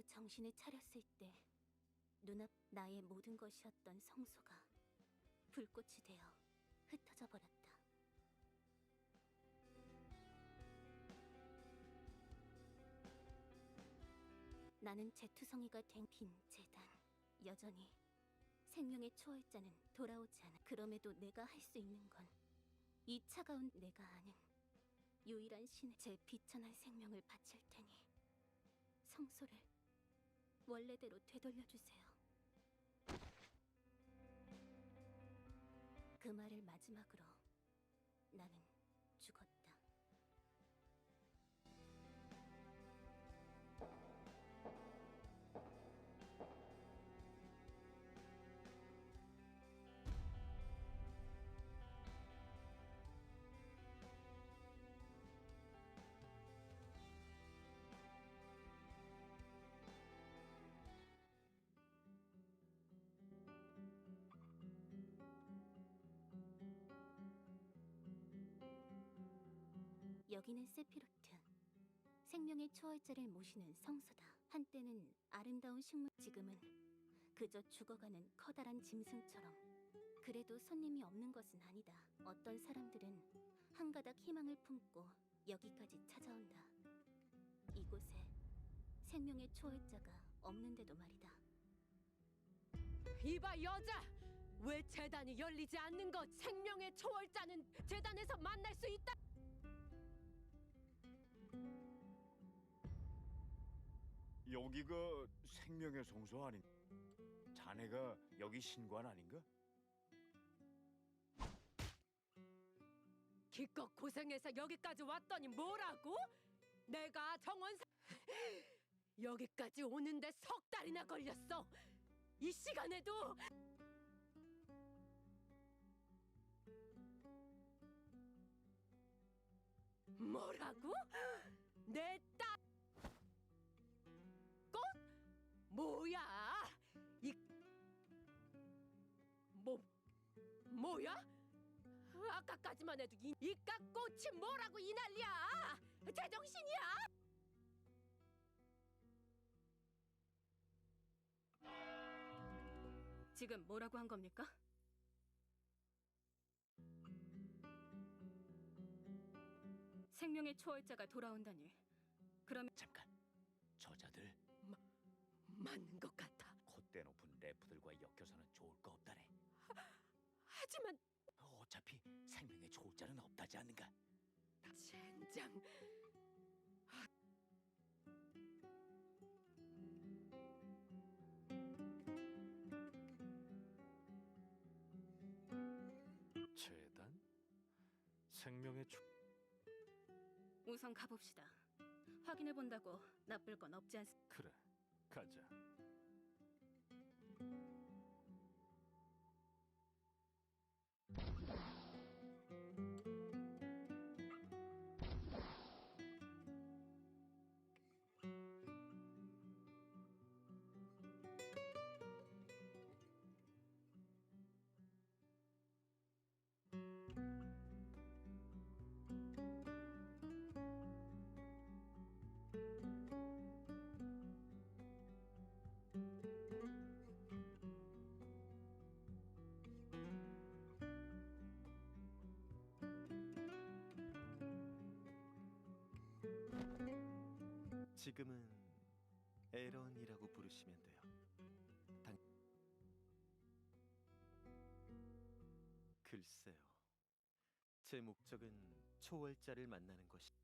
겨우 정신을 차렸을 때 눈앞 나의 모든 것이었던 성소가 불꽃이 되어 흩어져 버렸다. 나는 재투성이가 된 빈 재단. 여전히 생명의 초월자는 돌아오지 않아. 그럼에도 내가 할 수 있는 건 이 차가운 내가 아는 유일한 신의 제 비천한 생명을 바칠 테니 성소를 원래대로 되돌려주세요. 그 말을 마지막으로 나는 죽었다. 여기는 세피로트, 생명의 초월자를 모시는 성소다. 한때는 아름다운 식물, 지금은 그저 죽어가는 커다란 짐승처럼. 그래도 손님이 없는 것은 아니다. 어떤 사람들은 한 가닥 희망을 품고 여기까지 찾아온다. 이곳에 생명의 초월자가 없는데도 말이다. 이봐 여자! 왜 재단이 열리지 않는 것? 생명의 초월자는 재단에서 만날 수 있다! 여기가 생명의 성소 아닌? 자네가 여기 신관 아닌가? 기껏 고생해서 여기까지 왔더니 뭐라고? 내가 정원사 여기까지 오는데 석 달이나 걸렸어. 이 시간에도 뭐라고? 내 딸 꽃? 뭐야? 뭐야? 아까까지만 해도 이깟 꽃이 뭐라고 이 난리야? 제정신이야? 지금 뭐라고 한 겁니까? 생명의 초월자가 돌아온다니. 그러면 잠깐, 저자들 맞는 것 같아. 콧대 높은 래프들과 엮여서는 좋을 거 없다네. 하지만 어차피 생명의 초월자는 없다지 않는가? 젠장. 재단? 생명의 우선 가봅시다. 확인해 본다고 나쁠 건 없지 않습니까? 그래, 가자. 지금은 에런이라고 부르시면 돼요. 글쎄요. 제 목적은 초월자를 만나는 것이.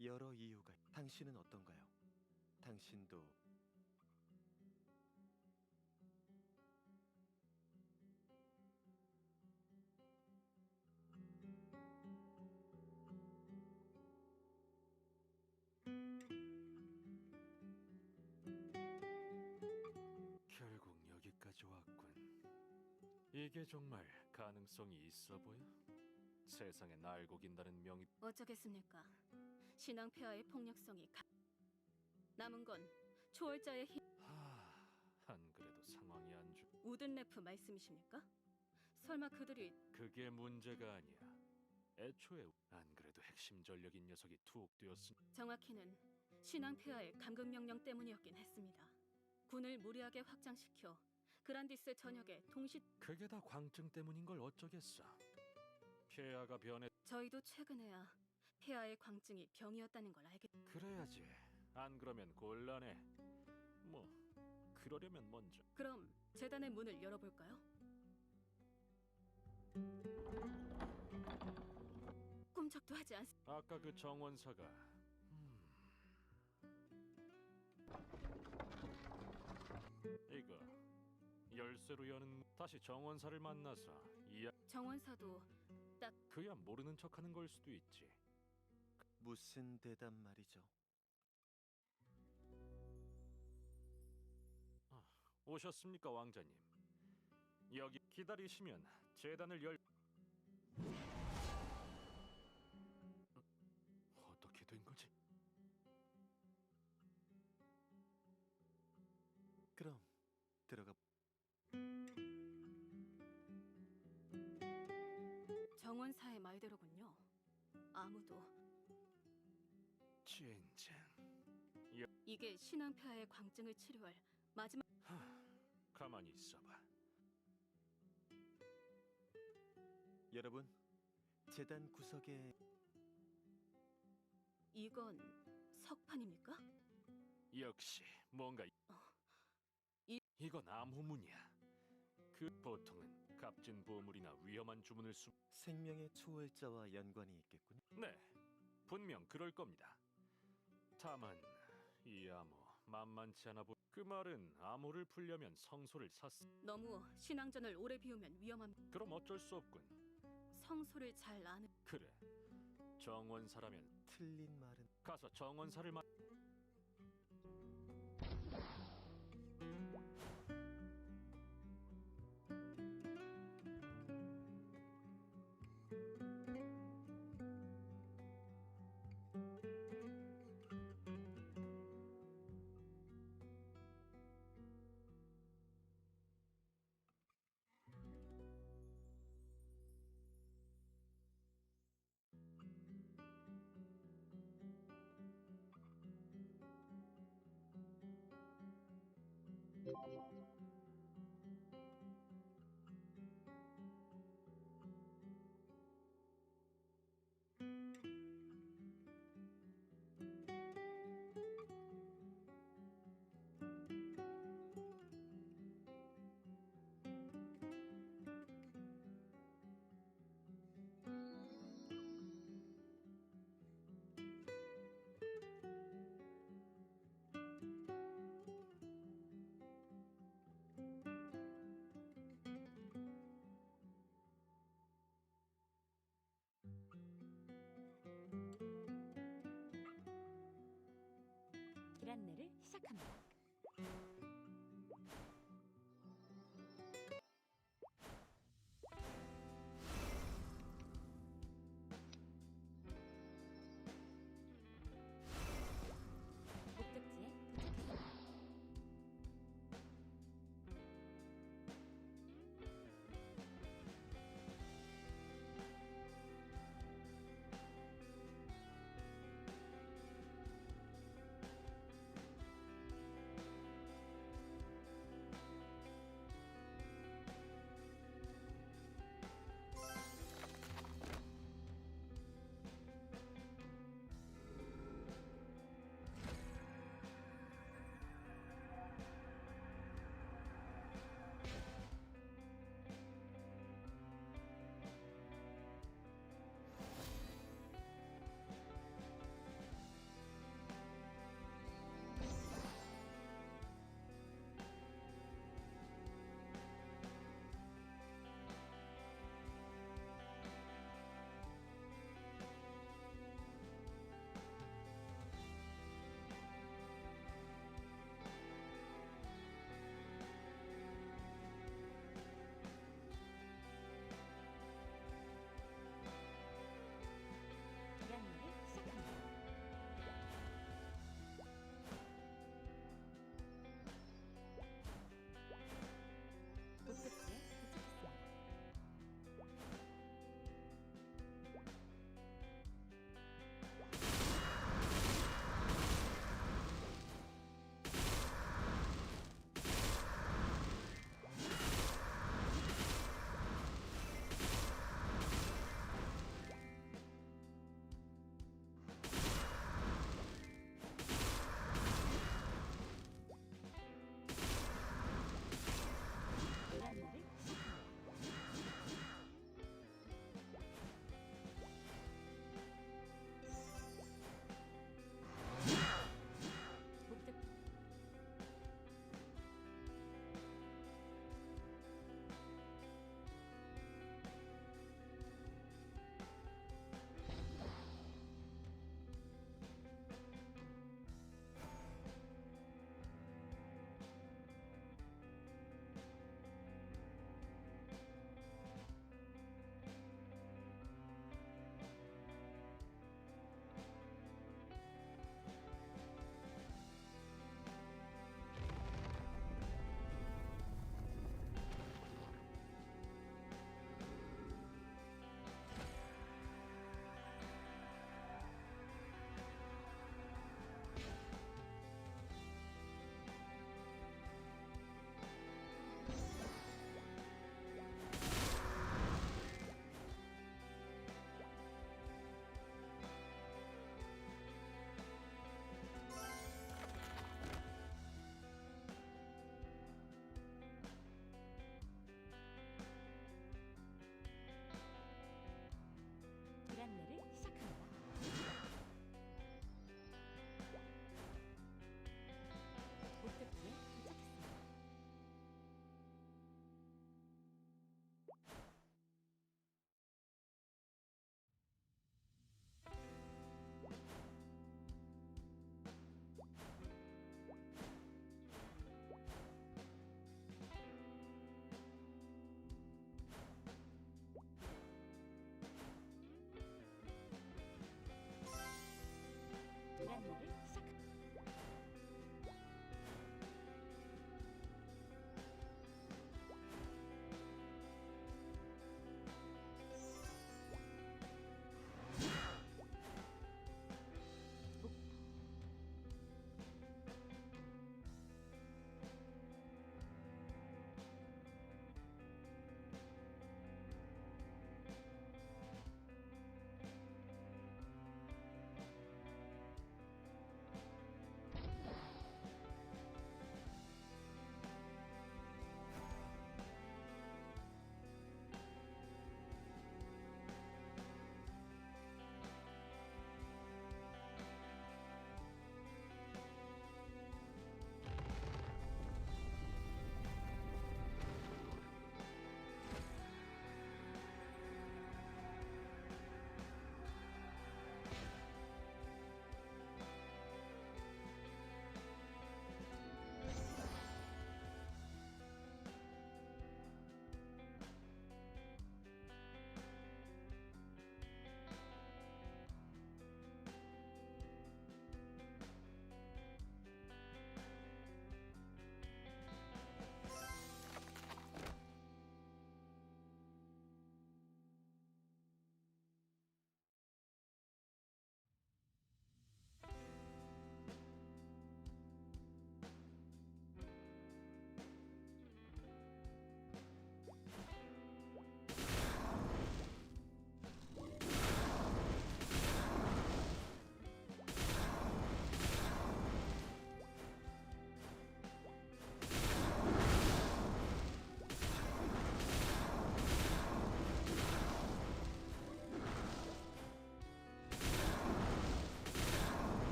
여러 이유가. 당신은 어떤가요? 당신도 결국 여기까지 왔군. 이게 정말 가능성이 있어 보여? 세상에 날고 긴다는 명이 어쩌겠습니까? 신앙 폐하의 폭력성이 남은 건 초월자의 힘. 안 그래도 상황이 안 좋. 우든레프 말씀이십니까? 설마 그들이 그게 문제가 아니야. 애초에 안 그래도 핵심 전력인 녀석이 투옥되었으니 정확히는 신앙 폐하의 감금 명령 때문이었긴 했습니다. 군을 무리하게 확장시켜 그란디스 전역에 동시 그게 다 광증 때문인 걸 어쩌겠어. 폐하가 변해 저희도 최근에야 폐하의 광증이 병이었다는 걸 알게. 그래야지. 안 그러면 곤란해. 뭐 그러려면 먼저 그럼 재단의 문을 열어볼까요? 꿈쩍도 하지 않습니다. 아까 그 정원사가 이거 열쇠로 여는 다시 정원사를 만나서 정원사도 그야 모르는 척하는 걸 수도 있지. 무슨 대답 말이죠? 오셨습니까, 왕자님? 여기 기다리시면 재단을 열. 어떻게 된 거지? 그럼 들어가. 정원사의 말대로군요. 아무도 젠장. 이게 신앙 폐하의 광증을 치료할 마지막. 가만히 있어봐. 여러분, 재단 구석에 이건 석판입니까? 역시 뭔가 이건 암호문이야. 그 보통은 값진 보물이나 위험한 주문을 생명의 초월자와 연관이 있겠군요. 네, 분명 그럴 겁니다. 다만 이 암호 만만치 않아 그 말은 암호를 풀려면 성소를 너무 신앙전을 오래 비우면 그럼 어쩔 수 없군. 성소를 잘 아는. 그래, 정원사라면 틀린 말은 가서 정원사를 길 안내를 시작합니다. 목적지에 도착했습니다.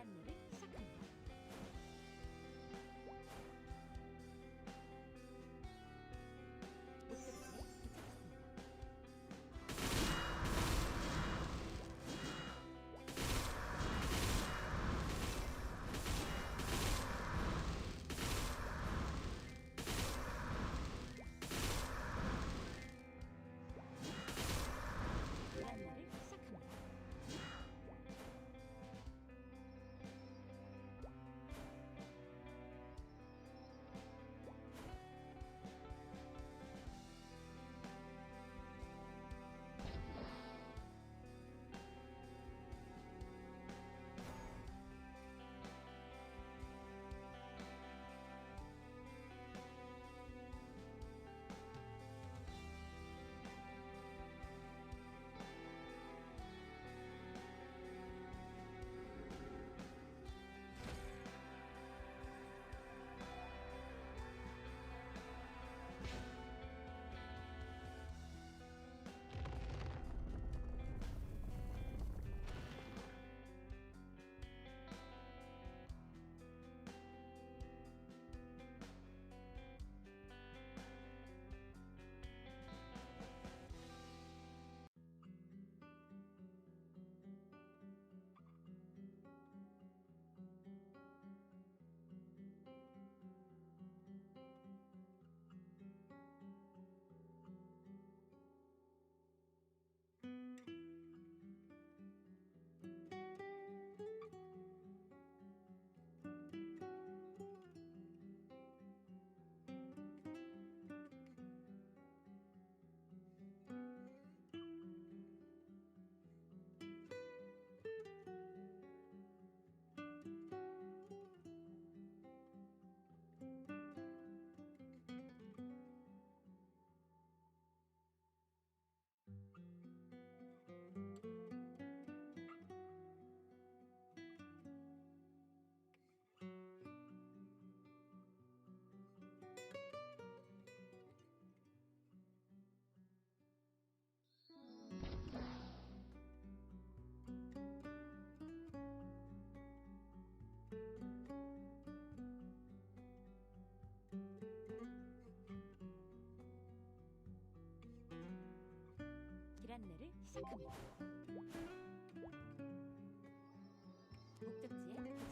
길 안내를 시작합니다. 목적지에 도착했습니다. 길 안내를 시작합니다. 길 안내를 시작합니다. 목적지에 도착했습니다.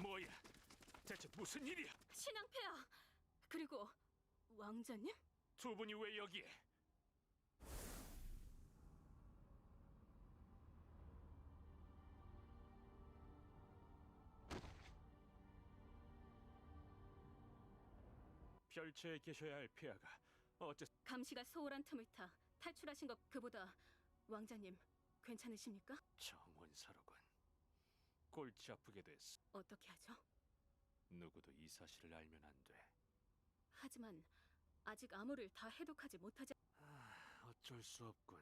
뭐야? 대체 무슨 일이야? 신앙패야. 그리고 왕자님? 두 분이 왜 여기에? 별처에 계셔야 할 폐하가 어째 감시가 소홀한 틈을 타 탈출하신 것 그보다 왕자님 괜찮으십니까? 정원사로군. 골치 아프게 됐어. 어떻게 하죠? 누구도 이 사실을 알면 안 돼. 하지만 아직 암호를 다 해독하지 못하지. 어쩔 수 없군.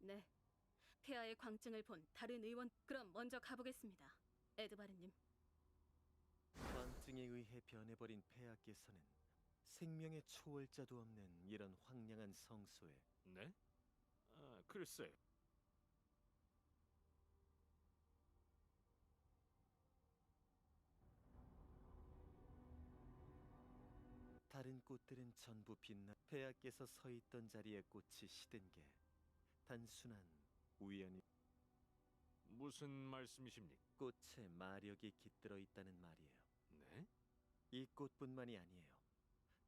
네. 폐하의 광증을 본 다른 의원. 그럼 먼저 가보겠습니다. 에드바르님. 광증에 의해 변해버린 폐하께서는 생명의 초월자도 없는 이런 황량한 성소에 네? 글쎄. 다른 꽃들은 전부 빛나 폐하께서 서 있던 자리에 꽃이 시든 게 단순한 우연이 무슨 말씀이십니까? 꽃에 마력이 깃들어 있다는 말이에요. 네? 이 꽃뿐만이 아니에요.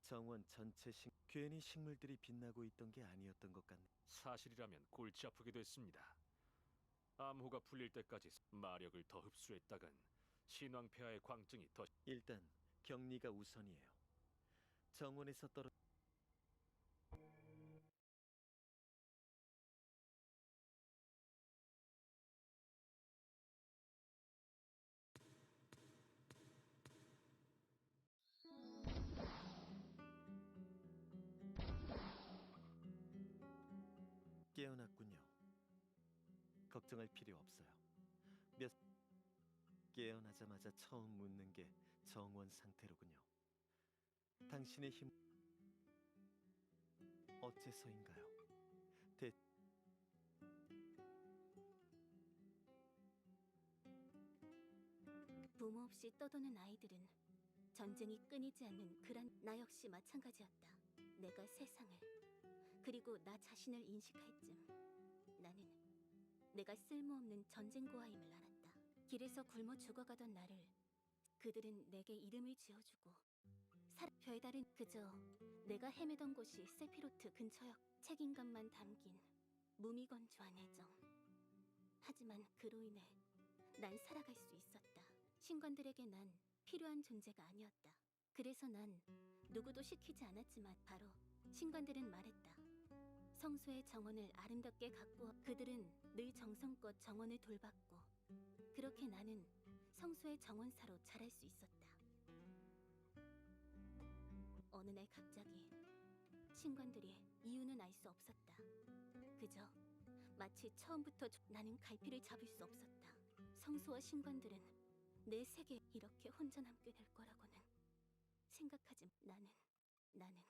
정원 전체 괜히 식물들이 빛나고 있던 게 아니었던 것 같네. 사실이라면 골치 아프게 됐습니다. 암호가 풀릴 때까지 마력을 더 흡수했다간 신왕폐하의 광증이 더 일단 격리가 우선이에요. 정원에서 떨어 깨어났군요. 걱정할 필요 없어요. 몇 깨어나자마자 처음 묻는 게 정원 상태로군요. 당신의 힘 어째서인가요? 부모 없이 떠도는 아이들은 전쟁이 끊이지 않는 나 역시 마찬가지였다. 내가 세상을 그리고 나 자신을 인식할 쯤 나는 내가 쓸모없는 전쟁고아임을 알았다. 길에서 굶어 죽어가던 나를 그들은 내게 이름을 지어주고 별다른 그저 내가 헤매던 곳이 세피로트 근처였. 책임감만 담긴 무미건조한 애정. 하지만 그로 인해 난 살아갈 수 있었다. 신관들에게 난 필요한 존재가 아니었다. 그래서 난 누구도 시키지 않았지만 바로 신관들은 말했다. 성소의 정원을 아름답게 가꾸어. 그들은 늘 정성껏 정원을 돌봤고 그렇게 나는 성소의 정원사로 자랄 수 있었다. 어느 날 갑자기 신관들이 이유는 알 수 없었다. 그저 마치 처음부터 나는 갈피를 잡을 수 없었다. 성소와 신관들은 내 세계에 이렇게 혼자 남게 될 거라고는 생각하지. 나는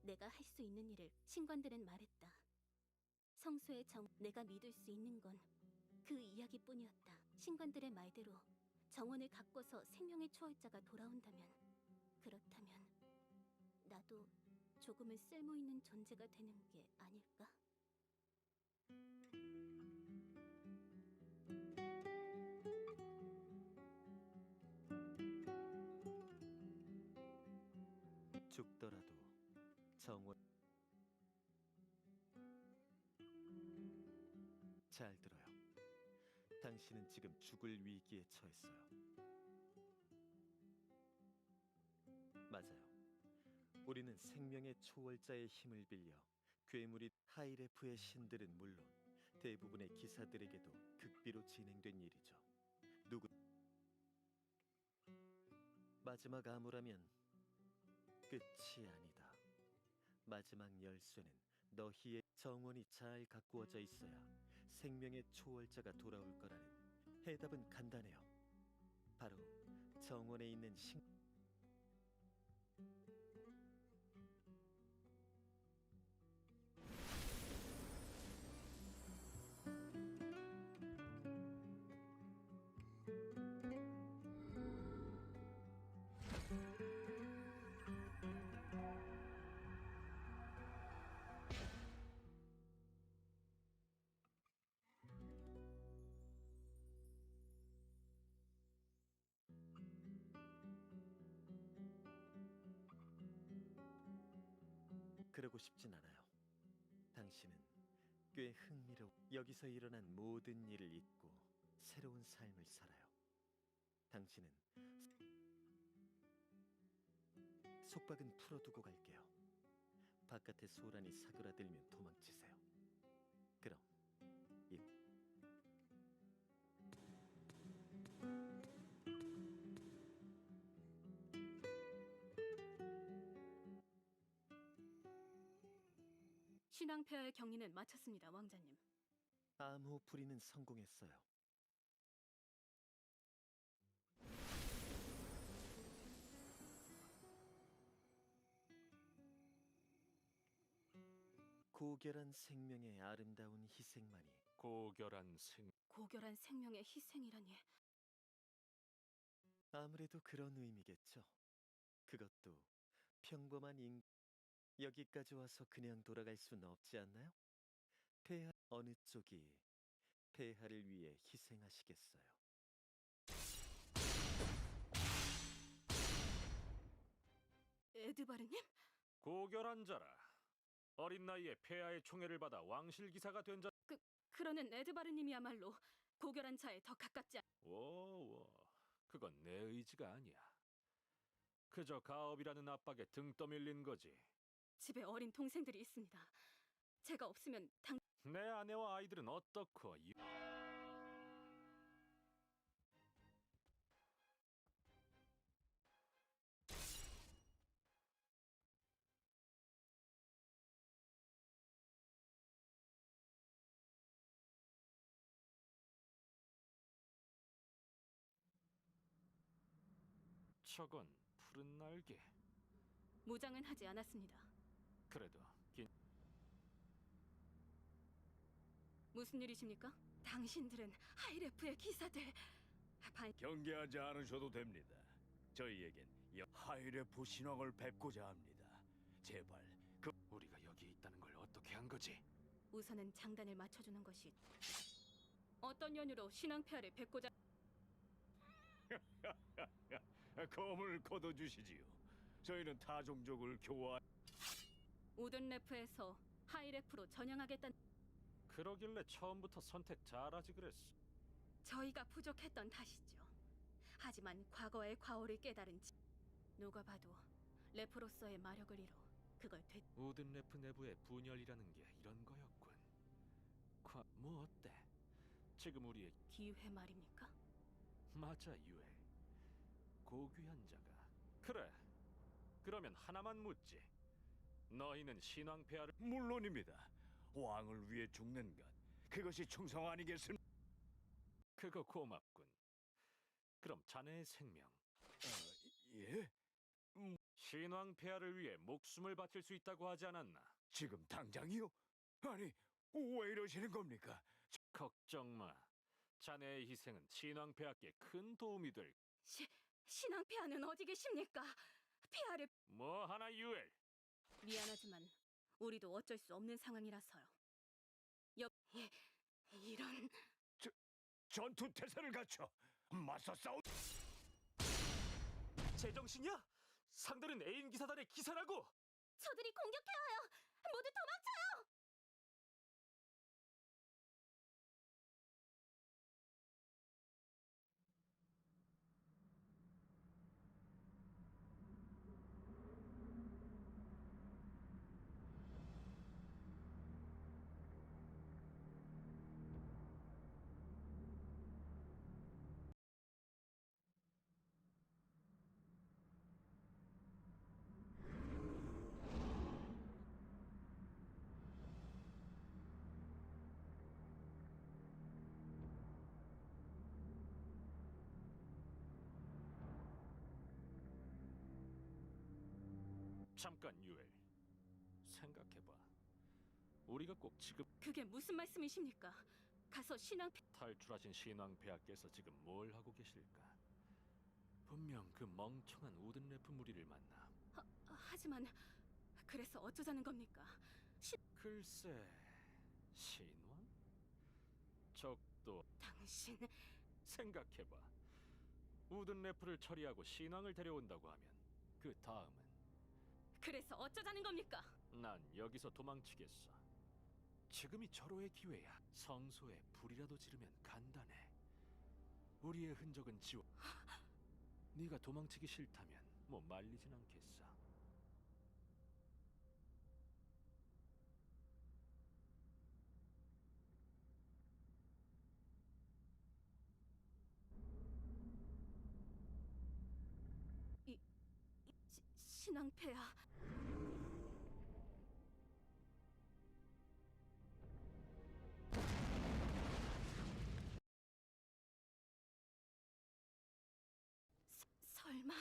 내가 할 수 있는 일을. 신관들은 말했다. 성소의 내가 믿을 수 있는 건 그 이야기뿐이었다. 신관들의 말대로 정원을 가꿔서 생명의 초월자가 돌아온다면, 그렇다면 나도 조금은 쓸모있는 존재가 되는 게 아닐까? 죽더라도 정원 잘 들어요. 당신은 지금 죽을 위기에 처했어요. 맞아요. 우리는 생명의 초월자의 힘을 빌려 괴물이 하이레프의 신들은 물론 대부분의 기사들에게도 극비로 진행된 일이죠. 마지막 암호라면 끝이 아니다. 마지막 열쇠는 너희의 정원이 잘 가꾸어져 있어야 생명의 초월자가 돌아올 거라는 해답은 간단해요. 바로 정원에 있는 그러고 싶진 않아요. 당신은 꽤 여기서 일어난 모든 일을 잊고 새로운 삶을 살아요. 당신은 속박은 풀어두고 갈게요. 바깥에 소란이 사그라들면 도망치세요. 그럼 신앙폐하의 격리는 마쳤습니다, 왕자님. 암호 불이는 성공했어요. 고결한 생명의 아름다운 희생만이 고결한 생명의 희생이라니. 아무래도 그런 의미겠죠. 그것도 평범한 여기까지 와서 그냥 돌아갈 순 없지 않나요? 어느 쪽이 폐하를 위해 희생하시겠어요? 에드바르님? 고결한 자라. 어린 나이에 폐하의 총애를 받아 왕실 기사가 된 자. 그러는 에드바르님이야말로 고결한 자에 더 가깝지 워, 그건 내 의지가 아니야. 그저 가업이라는 압박에 등 떠밀린 거지. 집에 어린 동생들이 있습니다. 제가 없으면 내 아내와 아이들은 어떻고? 저건 푸른 날개. 무장은 하지 않았습니다. 그래도 무슨 일이십니까? 당신들은 하이레프의 기사들. 경계하지 않으셔도 됩니다. 저희에겐 하이레프 신왕을 뵙고자 합니다. 제발 우리가 여기 있다는 걸 어떻게 한 거지? 우선은 장단을 맞춰주는 것이. 어떤 연유로 신앙폐하를 뵙고자. 검을 걷어주시지요. 저희는 타종족을 교화. 우든레프에서 하이레프로 전향하겠다는. 그러길래 처음부터 선택 잘하지 그랬어. 저희가 부족했던 탓이죠. 하지만 과거의 과오를 깨달은 누가 봐도 레프로서의 마력을 이뤄 그걸 우든 래프 내부의 분열이라는 게 이런 거였군. 뭐 어때? 지금 우리의 기회 말입니까? 맞아 유엘. 고귀한 자가. 그래. 그러면 하나만 묻지. 너희는 신왕 폐하를 물론입니다. 왕을 위해 죽는 것, 그것이 충성 아니겠습니까? 그거 고맙군. 그럼 자네의 생명 예? 신왕 폐하를 위해 목숨을 바칠 수 있다고 하지 않았나? 지금 당장이요? 아니, 왜 이러시는 겁니까? 걱정 마. 자네의 희생은 신왕 폐하께 큰 도움이 될. 신앙폐하는 어디 계십니까? 폐하를. 뭐 하나 유엘. 미안하지만 우리도 어쩔 수 없는 상황이라서요. 이런. 전투 태세를 갖춰 맞서 싸우. 제정신이야? 상대는 애인 기사단의 기사라고. 저들이 공격해와요. 모두 도망쳐요. 잠깐 유엘. 생각해봐. 우리가 꼭 지금 그게 무슨 말씀이십니까? 가서 탈출하신 신왕 폐하께서 지금 뭘 하고 계실까? 분명 그 멍청한 우든 래프 무리를 만나. 하지만 그래서 어쩌자는 겁니까? 글쎄, 신왕? 적도 당신. 생각해봐. 우든 래프를 처리하고 신왕을 데려온다고 하면 그 다음은 그래서 어쩌자는 겁니까? 난 여기서 도망치겠어. 지금이 절호의 기회야. 성소에 불이라도 지르면 간단해. 우리의 흔적은 지워. 네가 도망치기 싫다면 뭐 말리진 않겠어. 신앙폐하. 설마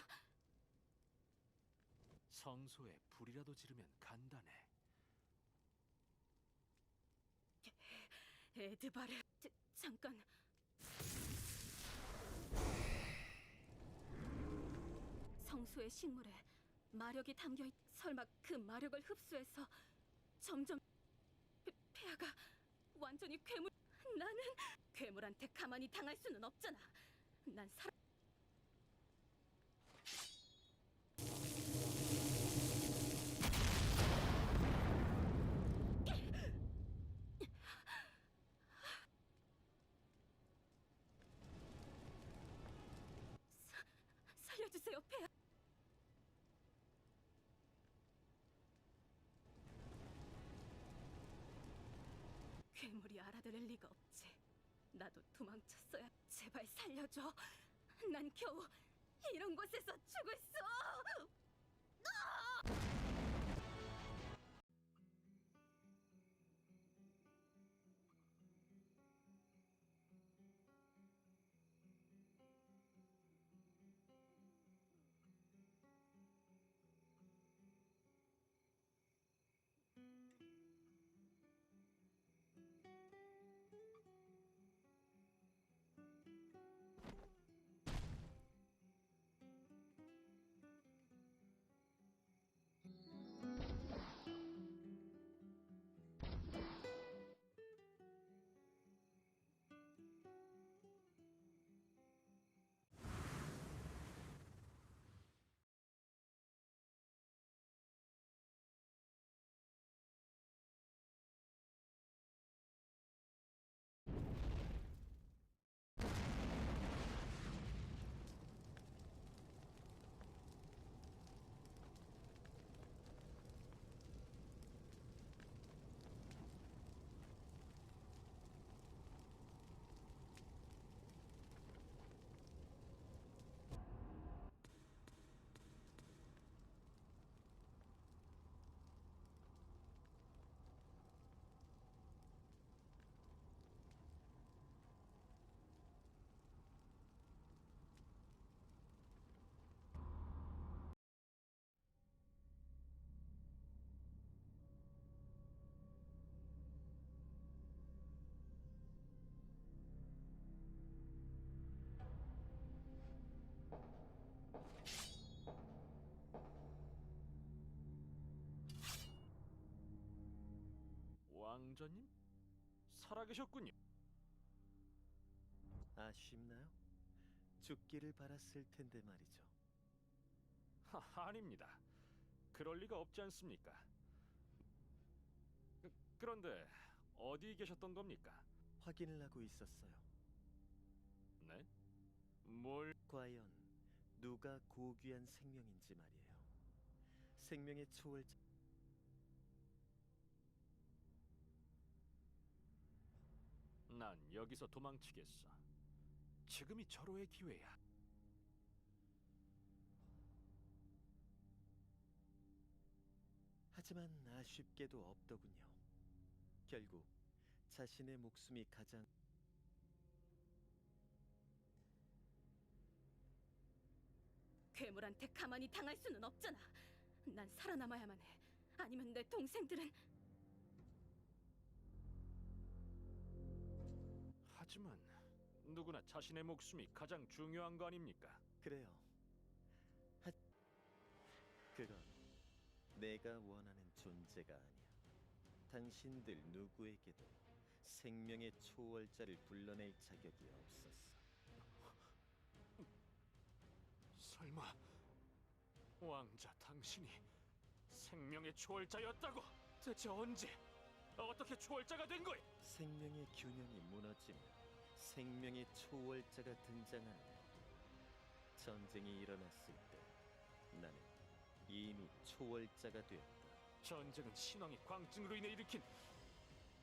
성소에 불이라도 지르면 간단해. 에드바르? 잠깐. 성소의 식물에 마력이 담겨 설마 그 마력을 흡수해서 점점 폐하가 완전히 괴물. 나는 괴물한테 가만히 당할 수는 없잖아. 난 사람. 살려주세요, 폐하. 괴물이 알아들을 리가 없지. 나도 도망쳤어야. 제발 살려줘. 난 겨우 이런 곳에서 죽을 수. 왕자님? 살아계셨군요. 아쉽나요? 죽기를 바랐을 텐데 말이죠. 아닙니다. 그럴 리가 없지 않습니까? 그런데 어디 계셨던 겁니까? 확인을 하고 있었어요. 네? 뭘? 과연 누가 고귀한 생명인지 말이에요. 생명의 초월자. 난 여기서 도망치겠어. 지금이 절호의 기회야. 하지만 아쉽게도 없더군요. 결국 자신의 목숨이 가장. 괴물한테 가만히 당할 수는 없잖아. 난 살아남아야만 해. 아니면 내 동생들은. 하지만 누구나 자신의 목숨이 가장 중요한 거 아닙니까? 그래요. 그건 내가 원하는 존재가 아니야. 당신들 누구에게도 생명의 초월자를 불러낼 자격이 없었어. 설마 왕자 당신이 생명의 초월자였다고? 대체 언제? 어떻게 초월자가 된 거야? 생명의 균형이 무너지면 생명의 초월자가 등장하는 거. 전쟁이 일어났을 때 나는 이미 초월자가 되었다. 전쟁은 신왕이 광증으로 인해 일으킨.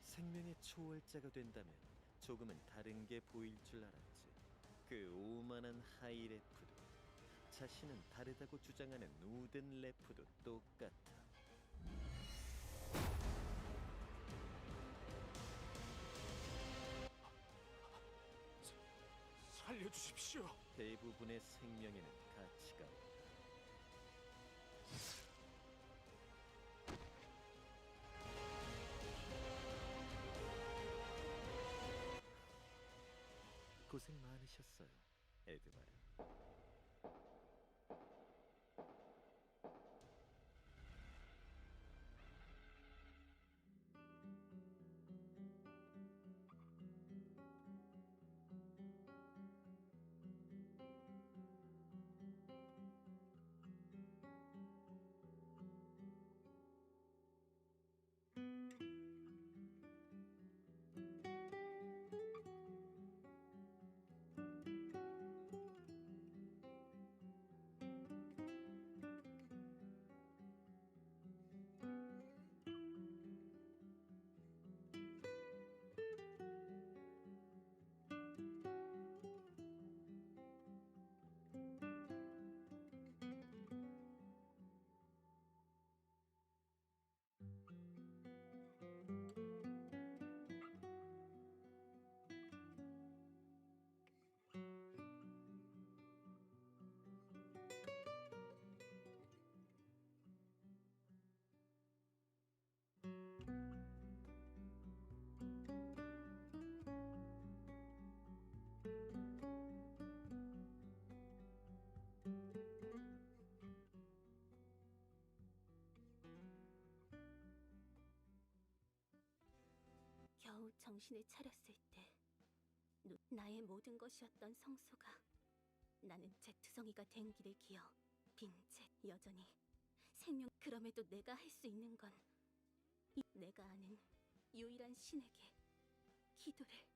생명의 초월자가 된다면 조금은 다른 게 보일 줄 알았지. 그 오만한 하이레프도, 자신은 다르다고 주장하는 우든 레프도 똑같아. 살려주. 주십시오. 대부분의 생명에는 가치가 없다. 고생 많으셨어요, 에드바르. 겨우 정신을 차렸을 때 나의 모든 것이었던 성소가 나는 제투성이가 된 길을 기어 빈셋 여전히 생명. 그럼에도 내가 할 수 있는 건 내가 아는 유일한 신에게 기도를